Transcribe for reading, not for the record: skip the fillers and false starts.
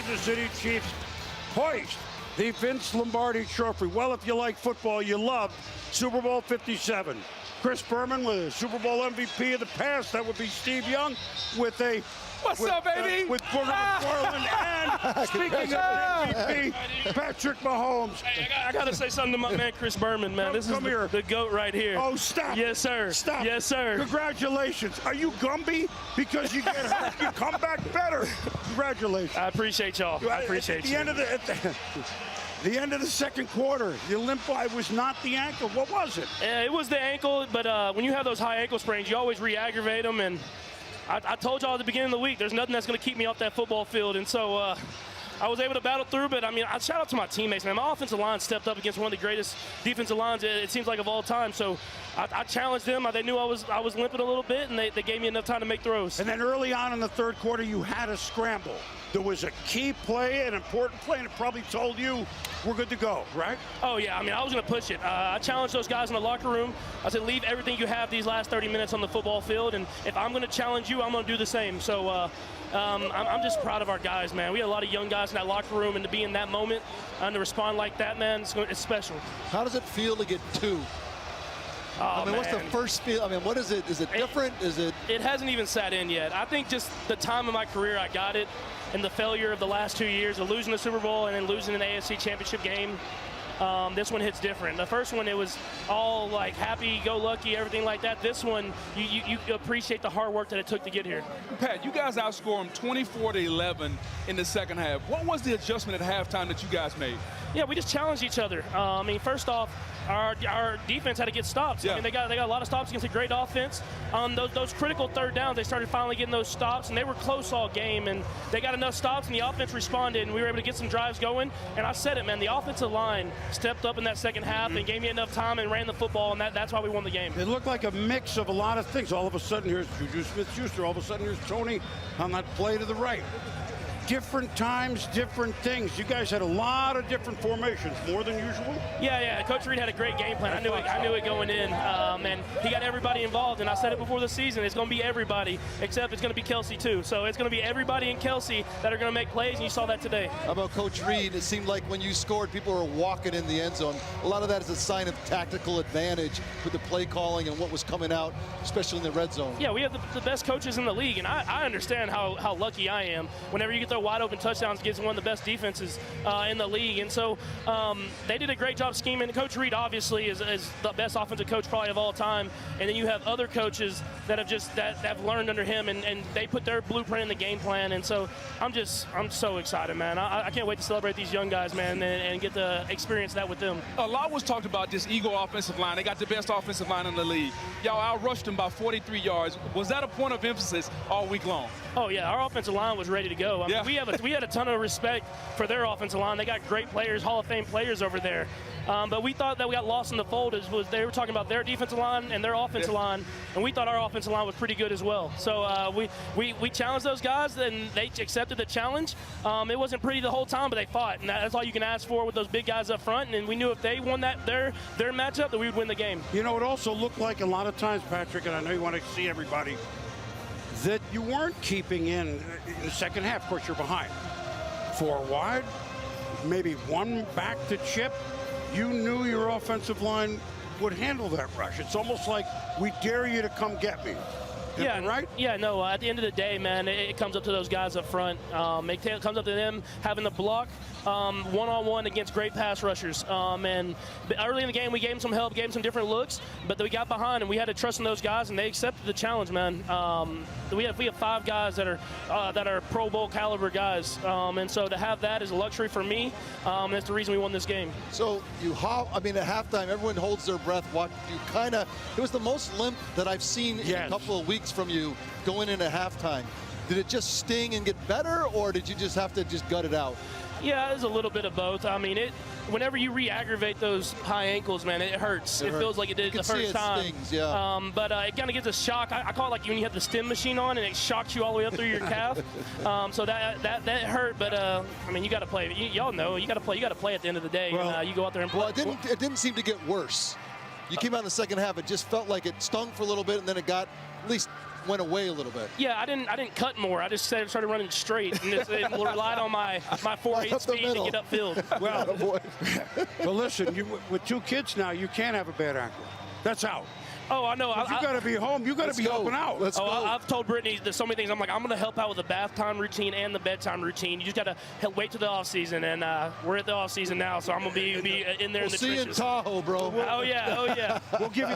Kansas City Chiefs hoist the Vince Lombardi Trophy. Well, if you like football, you love Super Bowl 57. Chris Berman with a Super Bowl MVP of the past. That would be Steve Young with a What's up, baby? With Booger McFarland. And speaking of an MVP, Patrick Mahomes. Hey, I got to say something to my man Chris Berman, man. This is the GOAT right here. Oh, stop. Yes, sir. Stop. Yes, sir. Congratulations. Are you Gumby? Because you get hurt, you come back better. Congratulations. I appreciate y'all. I appreciate you. The end of the second quarter, the limp eye was not the ankle. What was it? It was the ankle, but when you have those high ankle sprains, you always re-aggravate them. And I told y'all at the beginning of the week, there's nothing that's going to keep me off that football field. And so I was able to battle through, but I mean, I shout out to my teammates, man. My offensive line stepped up against one of the greatest defensive lines, it seems like, of all time. So I challenged them. They knew I was limping a little bit, and they gave me enough time to make throws. And then early on in the third quarter, you had a scramble. There was a key play, an important play, and it probably told you we're good to go, right? Oh, yeah. I mean, I was going to push it. I challenged those guys in the locker room. I said, leave everything you have these last 30 minutes on the football field, and if I'm going to challenge you, I'm going to do the same. So I'm just proud of our guys, man. We had a lot of young guys in that locker room, and to be in that moment and to respond like that, man, it's special. How does it feel to get two? Oh, I mean, man. what's the first feel? I mean, what is it? Is it different? It hasn't even sat in yet. I think just the time of my career I got it, and the failure of the last 2 years of losing the Super Bowl and then losing an AFC Championship game. This one hits different. The first one, it was all like happy-go-lucky, everything like that. This one, you appreciate the hard work that it took to get here. Pat, you guys outscored them 24-11 in the second half. What was the adjustment at halftime that you guys made? Yeah, we just challenged each other. I mean, first off, our defense had to get stops. Yeah. I mean, they got a lot of stops against a great offense. Those critical third downs, they started finally getting those stops, and they were close all game, and they got enough stops, and the offense responded, and we were able to get some drives going. And I said it, man, the offensive line stepped up in that second half and gave me enough time and ran the football, and that's why we won the game. It looked like a mix of a lot of things. All of a sudden, here's Juju Smith-Schuster. All of a sudden, here's Tony on that play to the right. Different times, different things. You guys had a lot of different formations, more than usual. Yeah. Coach Reed had a great game plan. I knew it going in, and he got everybody involved. And I said it before the season, it's going to be everybody, except it's going to be Kelsey too. So it's going to be everybody and Kelsey that are going to make plays, and you saw that today. How about Coach Reed? It seemed like when you scored, people were walking in the end zone. A lot of that is a sign of tactical advantage with the play calling and what was coming out, especially in the red zone. Yeah, we have the best coaches in the league, and I understand how lucky I am whenever you get those wide open touchdowns against one of the best defenses in the league. And so they did a great job scheming. Coach Reed obviously is the best offensive coach probably of all time, and then you have other coaches that have learned under him, and they put their blueprint in the game plan. And so I'm so excited, man. I can't wait to celebrate these young guys, man, and get to experience that with them. A lot was talked about this Eagle offensive line. They got the best offensive line in the league. Y'all outrushed them by 43 yards. Was that a point of emphasis all week long? Oh, yeah, our offensive line was ready to go. I mean, we had a ton of respect for their offensive line. They got great players, Hall of Fame players over there. But we thought that we got lost in the fold. They were talking about their defensive line and their offensive line, and we thought our offensive line was pretty good as well. So we challenged those guys, and they accepted the challenge. It wasn't pretty the whole time, but they fought, and that's all you can ask for with those big guys up front. And we knew if they won their matchup, that we would win the game. You know, it also looked like a lot of times, Patrick, and I know you want to see everybody, that you weren't keeping in the second half. Of course, you're behind. 4 wide, maybe 1 back to chip. You knew your offensive line would handle that rush. It's almost like we dare you to come get me. Yeah, right? Yeah, no, at the end of the day, man, it comes up to those guys up front. It comes up to them having the block one-on-one against great pass rushers. And early in the game, we gave them some help, gave them some different looks, but we got behind, and we had to trust in those guys, and they accepted the challenge, man. We have 5 guys that are Pro Bowl caliber guys, and so to have that is a luxury for me. That's the reason we won this game. So at halftime, everyone holds their breath. It was the most limp that I've seen in a couple of weeks from you going into halftime. Did it just sting and get better, or did you just have to gut it out? Yeah, there's a little bit of both. I mean, whenever you re-aggravate those high ankles, man, it hurts. It feels like it did the first time. Stings, yeah. But it kind of gives a shock. I call it like when you have the stim machine on and it shocks you all the way up through your calf. So that hurt. But I mean, you got to play. Y'all know you got to play. You got to play at the end of the day. Well, you go out there and play. Well, it didn't seem to get worse. You came out in the second half. It just felt like it stung for a little bit, and then it got at least went away a little bit. Yeah, I didn't cut more. I just started running straight and relied on my 4.8 speed to get upfield. Well, listen, with 2 kids now, you can't have a bad ankle. That's out. Oh, I know. You got to be home. You got to be helping out. Let's go. I've told Brittany there's so many things. I'm like, I'm going to help out with the bath time routine and the bedtime routine. You just got to wait till the off season, and we're at the off season now, so I'm going to be in there in the trenches. See you in Tahoe, bro. Oh yeah. We'll give you the